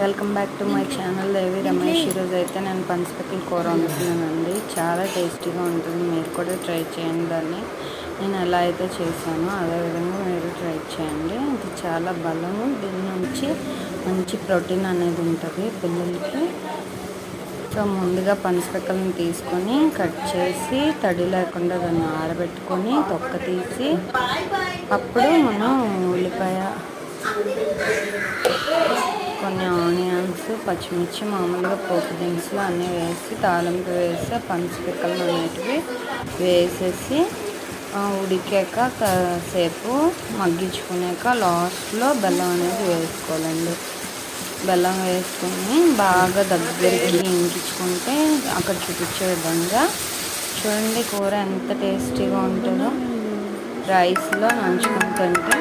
Welcome back to my channel Devi Ramesh. ఈరోజు అయితే నేను పనసపిక్కల కూర వండుతున్నానండి. చాలా టేస్టీగా ఉంటుంది. మీరు కూడా ట్రై చేయండి. దాన్ని నేను ఎలా అయితే చేశానో అదేవిధంగా మీరు ట్రై చేయండి. ఇది చాలా బలము. దీని నుంచి మంచి ప్రోటీన్ అనేది ఉంటుంది పిల్లలకి. సో ముందుగా పనసపిక్కలను తీసుకొని కట్ చేసి తడి లేకుండా దాన్ని ఆరబెట్టుకొని తొక్క తీసి అప్పుడు మనం ఉల్లిపాయ, కొన్ని ఆనియన్స్, పచ్చిమిర్చి, మామూలుగా పోపు దినుసులు అన్నీ వేసి తాలింపు వేసి పనసపిక్కలు అనేటివి వేసేసి ఉడికాక కాసేపు మగ్గించుకున్నాక లాస్ట్లో బెల్లం అనేది వేసుకోవాలండి. బెల్లం వేసుకొని బాగా దగ్గరికి ఇంకించుకుంటే అక్కడ చూపించే విధంగా చూడండి కూర ఎంత టేస్టీగా ఉంటుందో. రైస్లో నంచుకుని తింటే